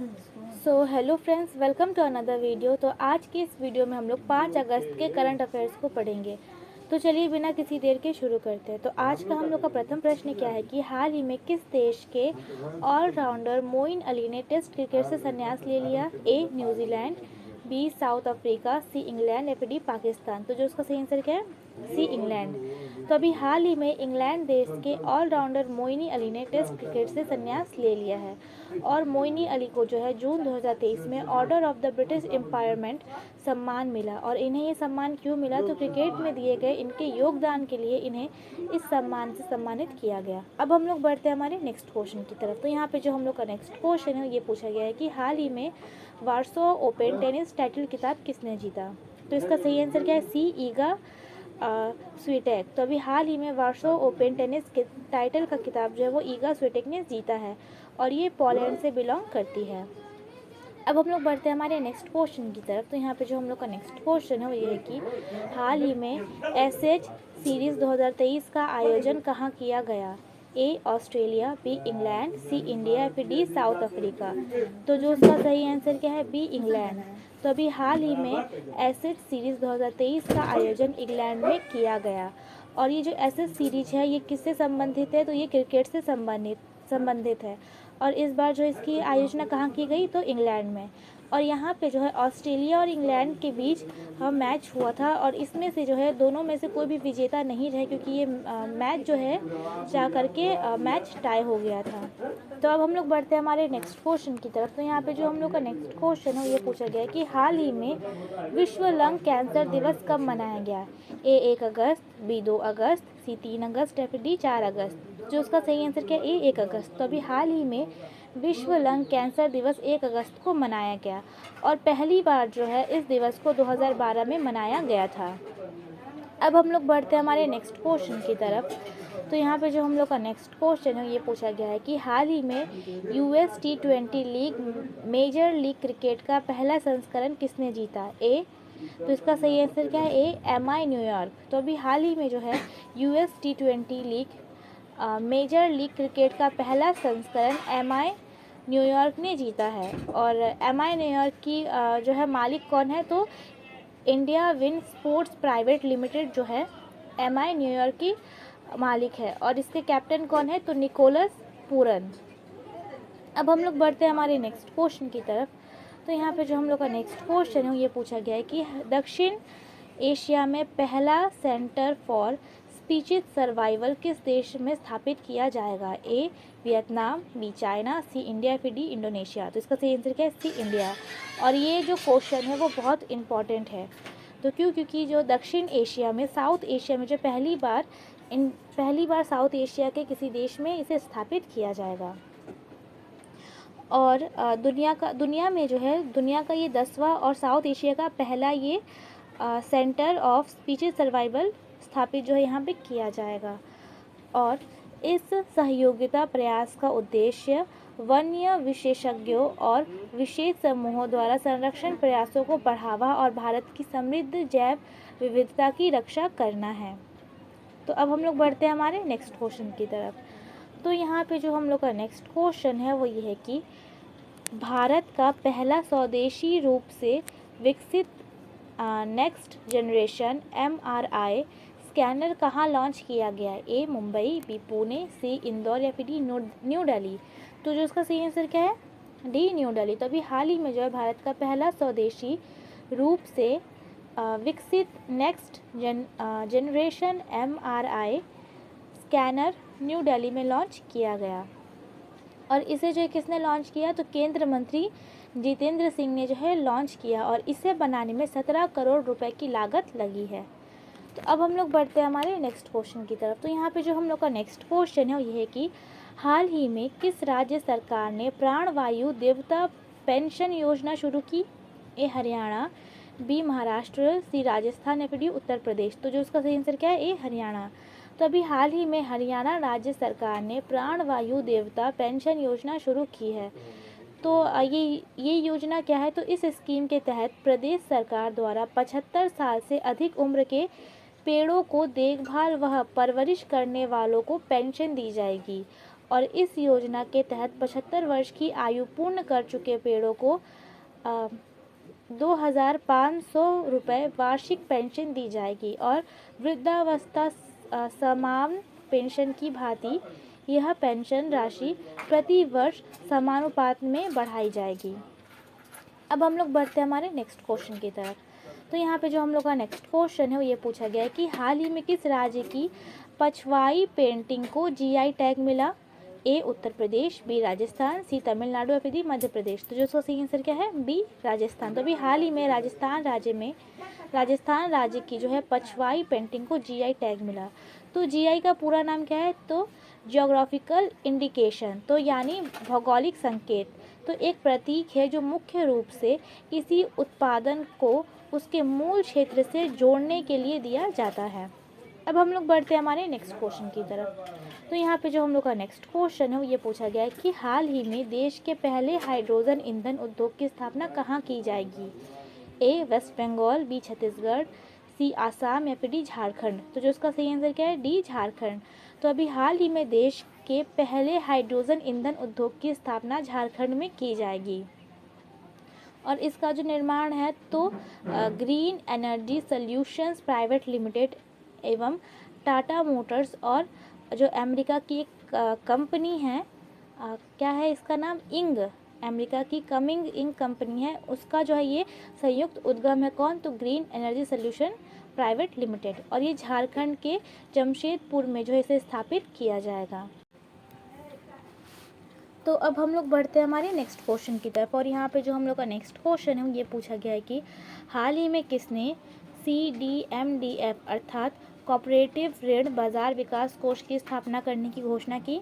So hello friends, welcome to another video. तो आज की इस वीडियो में हम लोग 5 अगस्त के करंट अफेयर्स को पढ़ेंगे। तो चलिए बिना किसी देर के शुरू करते हैं। तो आज का हम लोग का प्रथम प्रश्न क्या है कि हाल ही में किस देश के ऑलराउंडर मोइन अली ने टेस्ट क्रिकेट से संन्यास ले लिया? A New Zealand, B South Africa, C England या फिर डी पाकिस्तान। तो जो उसका सही आंसर क्या है? C England. तो अभी हाल ही में इंग्लैंड देश के ऑलराउंडर मोइनी अली ने टेस्ट क्रिकेट से संन्यास ले लिया है और मोइनी अली को जो है जून 2023 में ऑर्डर ऑफ द ब्रिटिश एम्पायरमेंट सम्मान मिला। और इन्हें ये सम्मान क्यों मिला? तो क्रिकेट में दिए गए इनके योगदान के लिए इन्हें इस सम्मान से सम्मानित किया गया। अब हम लोग बढ़ते हैं हमारे नेक्स्ट क्वेश्चन की तरफ। तो यहाँ पे जो हम लोग का नेक्स्ट क्वेश्चन है ये पूछा गया है कि हाल ही में वार्सो ओपन टेनिस टाइटल खिताब किसने जीता? तो इसका सही आंसर क्या है? सी ईगा स्वीटेक। तो अभी हाल ही में वार्सो ओपन टेनिस के टाइटल का खिताब जो है वो ईगा स्वीटेक ने जीता है और ये पोलैंड से बिलोंग करती है। अब हम लोग बढ़ते हैं हमारे नेक्स्ट क्वेश्चन की तरफ। तो यहाँ पे जो हम लोग का नेक्स्ट क्वेश्चन है वो ये है कि हाल ही में एसएच सीरीज़ 2023 का आयोजन कहाँ किया गया? A Australia, B England, C India, फिर डी साउथ अफ्रीका। तो जो उसका सही आंसर क्या है? B England. तो अभी हाल ही में एसएच सीरीज़ 2023 का आयोजन इंग्लैंड में किया गया और ये जो एसएच सीरीज है ये किससे संबंधित है? तो ये क्रिकेट से संबंधित है और इस बार जो इसकी आयोजना कहाँ की गई? तो इंग्लैंड में। और यहाँ पे जो है ऑस्ट्रेलिया और इंग्लैंड के बीच मैच हुआ था और इसमें से जो है दोनों में से कोई भी विजेता नहीं रहे क्योंकि ये मैच जो है जा करके मैच टाई हो गया था। तो अब हम लोग बढ़ते हैं हमारे नेक्स्ट क्वेश्चन की तरफ। तो यहाँ पे जो हम लोग का नेक्स्ट क्वेश्चन है ये पूछा गया है कि हाल ही में विश्व लंग कैंसर दिवस कब मनाया गया? ए 1 अगस्त, बी 2 अगस्त, सी 3 अगस्त या फिर डी 4 अगस्त। जो उसका सही आंसर क्या है? ए 1 अगस्त। तो अभी हाल ही में विश्व लंग कैंसर दिवस 1 अगस्त को मनाया गया और पहली बार जो है इस दिवस को 2012 में मनाया गया था। अब हम लोग बढ़ते हैं हमारे नेक्स्ट क्वेश्चन की तरफ। तो यहाँ पे जो हम लोग का नेक्स्ट क्वेश्चन है ये पूछा गया है कि हाल ही में US T20 league major league cricket का पहला संस्करण किसने जीता? ए तो इसका सही आंसर क्या है? A MI New York. तो अभी हाल ही में जो है US T20 league major league cricket का पहला संस्करण एमआई न्यूयॉर्क ने जीता है और एमआई न्यूयॉर्क की जो है मालिक कौन है? तो India win sports private limited जो है एमआई न्यूयॉर्क की मालिक है और इसके कैप्टन कौन है? तो निकोलस पूरन। अब हम लोग बढ़ते हैं हमारे नेक्स्ट क्वेश्चन की तरफ। तो यहाँ पे जो हम लोग का नेक्स्ट क्वेश्चन है ये पूछा गया है कि दक्षिण एशिया में पहला सेंटर फॉर स्पीशीज सर्वाइवल किस देश में स्थापित किया जाएगा? ए वियतनाम, बी चाइना, सी इंडिया, फिर डी इंडोनेशिया। तो इसका सही आंसर क्या है? सी इंडिया। और ये जो क्वेश्चन है वो बहुत इम्पॉर्टेंट है। तो क्योंकि जो दक्षिण एशिया में साउथ एशिया में जो पहली बार साउथ एशिया के किसी देश में इसे स्थापित किया जाएगा और दुनिया में जो है दुनिया का ये 10वां और साउथ एशिया का पहला ये सेंटर ऑफ स्पीशीज सर्वाइवल स्थापित जो है यहाँ पे किया जाएगा। और इस सहयोगिता प्रयास का उद्देश्य वन्य विशेषज्ञों और विशेष समूहों द्वारा संरक्षण प्रयासों को बढ़ावा और भारत की समृद्ध जैव विविधता की रक्षा करना है। तो अब हम लोग बढ़ते हैं हमारे नेक्स्ट क्वेश्चन की तरफ। तो यहाँ पे जो हम लोग का नेक्स्ट क्वेश्चन है वो ये है कि भारत का पहला स्वदेशी रूप से विकसित नेक्स्ट जनरेशन MRI स्कैनर कहाँ लॉन्च किया गया है? ए मुंबई, बी पुणे, सी इंदौर या फिर डी न्यू दिल्ली। तो जो उसका सही आंसर क्या है? D new Delhi. तो अभी हाल ही में जो है भारत का पहला स्वदेशी रूप से विकसित next generation MRI scanner new Delhi में लॉन्च किया गया और इसे जो किसने लॉन्च किया? तो केंद्र मंत्री जितेंद्र सिंह ने जो है लॉन्च किया और इसे बनाने में 17 करोड़ रुपए की लागत लगी है। तो अब हम लोग बढ़ते हैं हमारे नेक्स्ट क्वेश्चन की तरफ। तो यहाँ पे जो हम लोग का नेक्स्ट क्वेश्चन है वो ये है कि हाल ही में किस राज्य सरकार ने प्राणवायु देवता पेंशन योजना शुरू की? ए हरियाणा, बी महाराष्ट्र, सी राजस्थान या फिर डी उत्तर प्रदेश। तो जो उसका सही आंसर क्या है? ए हरियाणा। तो अभी हाल ही में हरियाणा राज्य सरकार ने प्राणवायु देवता पेंशन योजना शुरू की है। तो ये योजना क्या है? तो इस स्कीम के तहत प्रदेश सरकार द्वारा 75 साल से अधिक उम्र के पेड़ों को देखभाल व परवरिश करने वालों को पेंशन दी जाएगी और इस योजना के तहत 75 वर्ष की आयु पूर्ण कर चुके पेड़ों को 2,500 रुपये वार्षिक पेंशन दी जाएगी और वृद्धावस्था समान पेंशन की भांति यह पेंशन राशि प्रति वर्ष समानुपात में बढ़ाई जाएगी। अब हम लोग बढ़ते हैं हमारे नेक्स्ट क्वेश्चन की तरफ। तो यहाँ पे जो हम लोग का नेक्स्ट क्वेश्चन है वो ये पूछा गया है कि हाल ही में किस राज्य की पछवाई पेंटिंग को जीआई टैग मिला? ए उत्तर प्रदेश, बी राजस्थान, सी तमिलनाडु या फिर डी मध्य प्रदेश। तो जो उसका सही आंसर क्या है? बी राजस्थान। तो अभी हाल ही में राजस्थान राज्य की जो है पछवाई पेंटिंग को जीआई टैग मिला। तो जीआई का पूरा नाम क्या है? तो जियोग्राफिकल इंडिकेशन, तो यानी भौगोलिक संकेत। तो एक प्रतीक है जो मुख्य रूप से किसी उत्पादन को उसके मूल क्षेत्र से जोड़ने के लिए दिया जाता है। अब हम लोग बढ़ते हैं हमारे नेक्स्ट क्वेश्चन की तरफ। तो यहाँ पे जो हम लोग का नेक्स्ट क्वेश्चन है वो ये पूछा गया है कि हाल ही में देश के पहले हाइड्रोजन ईंधन उद्योग की स्थापना कहाँ की जाएगी? ए वेस्ट बंगाल, बी छत्तीसगढ़, सी आसाम या फिर डी झारखंड। तो जो इसका सही आंसर क्या है? डी झारखंड। तो अभी हाल ही में देश के पहले हाइड्रोजन ईंधन उद्योग की स्थापना झारखंड में की जाएगी और इसका जो निर्माण है तो green energy solutions private limited एवं टाटा मोटर्स और जो अमेरिका की एक कंपनी है, क्या है इसका नाम? इंग, अमेरिका की कमिंग इंग कंपनी है, उसका जो है ये संयुक्त उद्यम है। कौन? तो green energy solution private limited, और ये झारखंड के जमशेदपुर में जो है इसे स्थापित किया जाएगा। तो अब हम लोग बढ़ते हैं हमारे नेक्स्ट क्वेश्चन की तरफ और यहाँ पे जो हम लोग का नेक्स्ट क्वेश्चन है ये पूछा गया है कि हाल ही में किसने CDMDF अर्थात कोऑपरेटिव ऋण बाजार विकास कोष की स्थापना करने की घोषणा की?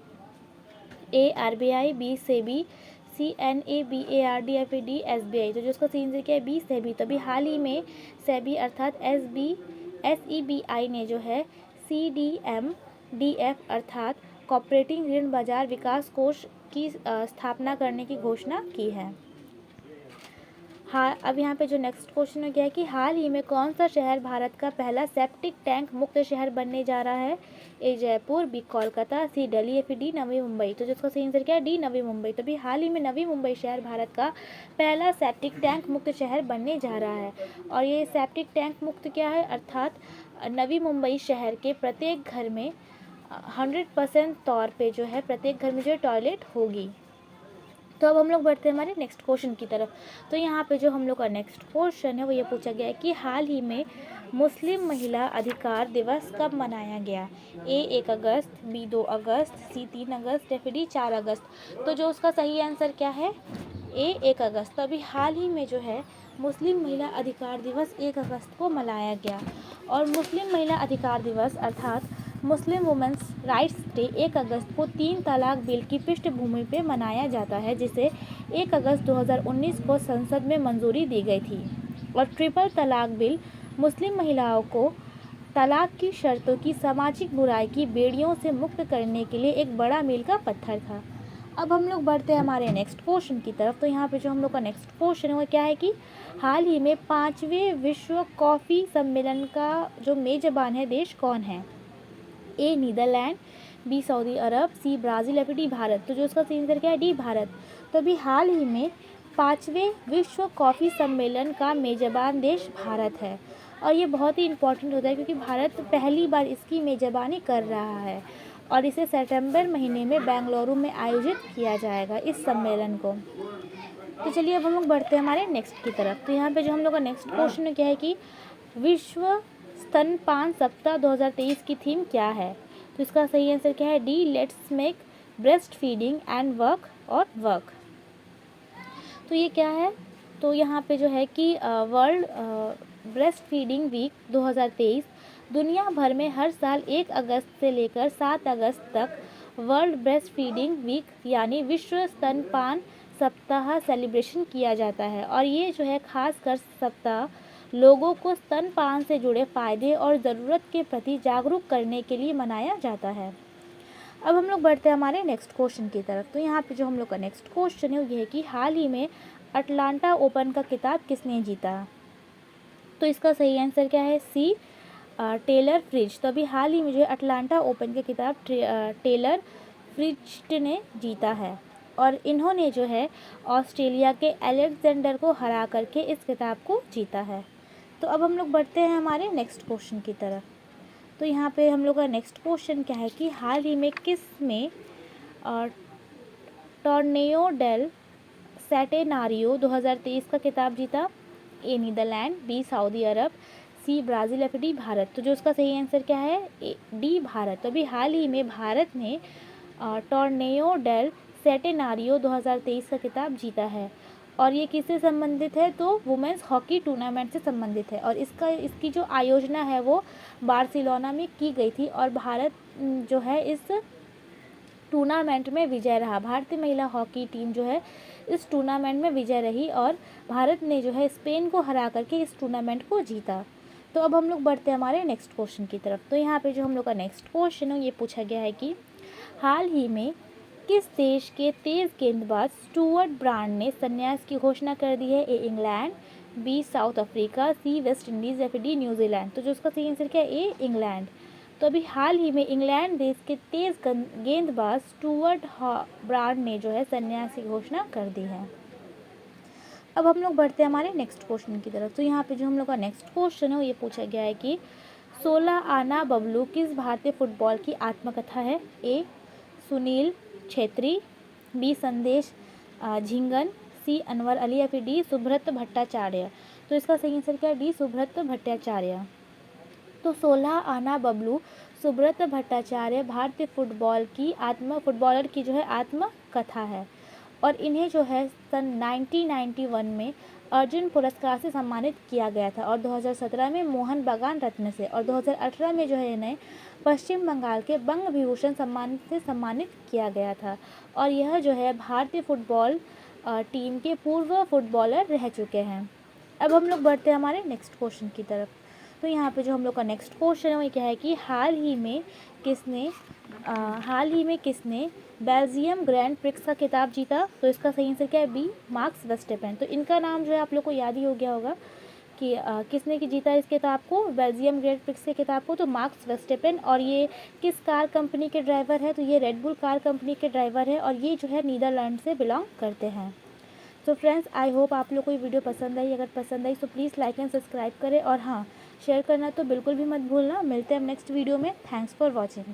ए RBI, बी सेबी, सी NABARD या फिर डी SBI। तो जो उसका सही आंसर क्या है? बी सेबी। तो अभी हाल ही में सेबी अर्थात SEBI ने जो है CDMDF अर्थात कोऑपरेटिव ऋण बाजार विकास कोष की स्थापना करने की घोषणा की है। हाँ, अब यहाँ पे जो नेक्स्ट क्वेश्चन है क्या है कि हाल ही में कौन सा शहर भारत का पहला सेप्टिक टैंक मुक्त शहर बनने जा रहा है? ए जयपुर, बी कोलकाता, सी दिल्ली या फिर डी नवी मुंबई। तो जिसका सही आंसर क्या है? डी नवी मुंबई। तो अभी हाल ही में नवी मुंबई शहर भारत का पहला सेप्टिक टैंक मुक्त शहर बनने जा रहा है और ये सेप्टिक टैंक मुक्त क्या है? अर्थात नवी मुंबई शहर के प्रत्येक घर में 100% तौर पे जो है प्रत्येक घर में जो है टॉयलेट होगी। तो अब हम लोग बढ़ते हैं हमारे नेक्स्ट क्वेश्चन की तरफ। तो यहाँ पे जो हम लोग का नेक्स्ट क्वेश्चन है वो ये पूछा गया है कि हाल ही में मुस्लिम महिला अधिकार दिवस कब मनाया गया? ए 1 अगस्त, बी 2 अगस्त, सी 3 अगस्त या फिर डी 4 अगस्त। तो जो उसका सही आंसर क्या है? ए 1 अगस्त। तो अभी हाल ही में जो है मुस्लिम महिला अधिकार दिवस 1 अगस्त को मनाया गया और मुस्लिम महिला अधिकार दिवस अर्थात मुस्लिम वुमेन्स राइट्स डे 1 अगस्त को 3 तलाक बिल की पृष्ठभूमि पे मनाया जाता है जिसे 1 अगस्त 2019 को संसद में मंजूरी दी गई थी और ट्रिपल तलाक बिल मुस्लिम महिलाओं को तलाक की शर्तों की सामाजिक बुराई की बेड़ियों से मुक्त करने के लिए एक बड़ा मील का पत्थर था। अब हम लोग बढ़ते हैं हमारे नेक्स्ट क्वेश्चन की तरफ। तो यहाँ पे जो हम लोग का नेक्स्ट क्वेश्चन है वो क्या है कि हाल ही में 5वें विश्व कॉफ़ी सम्मेलन का जो मेजबान है देश कौन है? ए नीदरलैंड, बी सऊदी अरब, सी ब्राज़ील या फिर डी भारत। तो जो उसका सही आंसर क्या है? डी भारत। तो अभी हाल ही में 5वें विश्व कॉफ़ी सम्मेलन का मेजबान देश भारत है और ये बहुत ही इम्पोर्टेंट होता है क्योंकि भारत पहली बार इसकी मेजबानी कर रहा है और इसे सितंबर महीने में बेंगलुरु में आयोजित किया जाएगा इस सम्मेलन को। तो चलिए अब हम लोग बढ़ते हैं हमारे नेक्स्ट की तरफ। तो यहाँ पे जो हम लोग का नेक्स्ट क्वेश्चन क्या है कि विश्व स्तनपान सप्ताह 2023 की थीम क्या है? तो इसका सही आंसर क्या है? D let's make breast feeding and work. तो ये क्या है? तो यहाँ पे जो है कि वर्ल्ड ब्रेस्ट फीडिंग वीक 2023 दुनिया भर में हर साल 1 अगस्त से लेकर 7 अगस्त तक वर्ल्ड ब्रेस्ट फीडिंग वीक यानी विश्व स्तनपान सप्ताह सेलिब्रेशन किया जाता है और ये जो है खासकर सप्ताह लोगों को स्तनपान से जुड़े फ़ायदे और ज़रूरत के प्रति जागरूक करने के लिए मनाया जाता है। अब हम लोग बढ़ते हैं हमारे नेक्स्ट क्वेश्चन की तरफ। तो यहाँ पे जो हम लोग का नेक्स्ट क्वेश्चन है वो ये है कि हाल ही में अटलांटा ओपन का खिताब किसने जीता? तो इसका सही आंसर क्या है? सी टेलर फ्रिज। तो अभी हाल ही में जो है अटलांटा ओपन के खिताब टेलर फ्रिज्ट ने जीता है और इन्होंने जो है ऑस्ट्रेलिया के अलेक्जेंडर को हरा करके इस खिताब को जीता है। तो अब हम लोग बढ़ते हैं हमारे नेक्स्ट क्वेश्चन की तरफ। तो यहाँ पे हम लोग का नेक्स्ट क्वेश्चन क्या है कि हाल ही में किस में टॉर्नेयो डेल सेटेनारियो 2023 का खिताब जीता? ए नीदरलैंड, बी सऊदी अरब, सी ब्राज़ील या फिर डी भारत। तो जो उसका सही आंसर क्या है? डी भारत। तो अभी हाल ही में भारत ने टॉर्नेयो डेल सेटेनारियो 2023 का खिताब जीता है और ये किससे संबंधित है? तो वुमेंस हॉकी टूर्नामेंट से संबंधित है और इसकी जो आयोजना है वो बार्सिलोना में की गई थी और भारत जो है इस टूर्नामेंट में विजय रहा। भारतीय महिला हॉकी टीम जो है इस टूर्नामेंट में विजय रही और भारत ने जो है स्पेन को हरा करके इस टूर्नामेंट को जीता। तो अब हम लोग बढ़ते हैं हमारे नेक्स्ट क्वेश्चन की तरफ। तो यहाँ पे जो हम लोग का नेक्स्ट क्वेश्चन है ये पूछा गया है कि हाल ही में किस देश के तेज गेंदबाज स्टुअर्ट ब्रांड ने संन्यास की घोषणा कर दी है? A England, B South Africa, C West Indies या फिर डी न्यूजीलैंड। तो जो उसका सही आंसर क्या है? A England. तो अभी हाल ही में इंग्लैंड देश के तेज गेंदबाज स्टुअर्ट ब्रांड ने जो है संन्यास की घोषणा कर दी है। अब हम लोग बढ़ते हैं हमारे नेक्स्ट क्वेश्चन की तरफ। तो यहाँ पे जो हम लोग का नेक्स्ट क्वेश्चन है वो ये पूछा गया है कि 16 आना बबलू किस भारतीय फुटबॉल की आत्मकथा है? ए सुनील छेत्री, बी संदेश झिंगन, सी अनवर अली या फिर डी सुब्रत भट्टाचार्य। तो इसका सही आंसर क्या है? डी सुब्रत भट्टाचार्य। तो 16 आना बबलू सुब्रत भट्टाचार्य भारतीय फुटबॉलर की जो है आत्मकथा है और इन्हें जो है सन 1991 में अर्जुन पुरस्कार से सम्मानित किया गया था और 2017 में मोहन बागान रत्न से और 2018 में जो है इन्हें पश्चिम बंगाल के बंग विभूषण सम्मान से सम्मानित किया गया था और यह जो है भारतीय फुटबॉल टीम के पूर्व फुटबॉलर रह चुके हैं। अब हम लोग बढ़ते हैं हमारे नेक्स्ट क्वेश्चन की तरफ। तो यहाँ पे जो हम लोग का नेक्स्ट क्वेश्चन है वो क्या है कि हाल ही में किसने बेल्जियम ग्रैंड प्रिक्स का खिताब जीता? तो इसका सही आंसर क्या है? B Max Verstappen. तो इनका नाम जो है आप लोग को याद ही हो गया होगा कि किसने जीता इस खिताब को, बेल्जियम ग्रैंड प्रिक्स के खिताब को? तो मार्क्स वर्स्टेपेन। और ये किस कार कंपनी के ड्राइवर है? तो ये रेडबुल कार कंपनी के ड्राइवर है और ये जो है नीदरलैंड से बिलोंग करते हैं। तो फ्रेंड्स आई होप आप लोग को ये वीडियो पसंद आई। अगर पसंद आई तो प्लीज़ लाइक एंड सब्सक्राइब करें और हाँ शेयर करना तो बिल्कुल भी मत भूलना। मिलते हैं हम नेक्स्ट वीडियो में। Thanks for watching.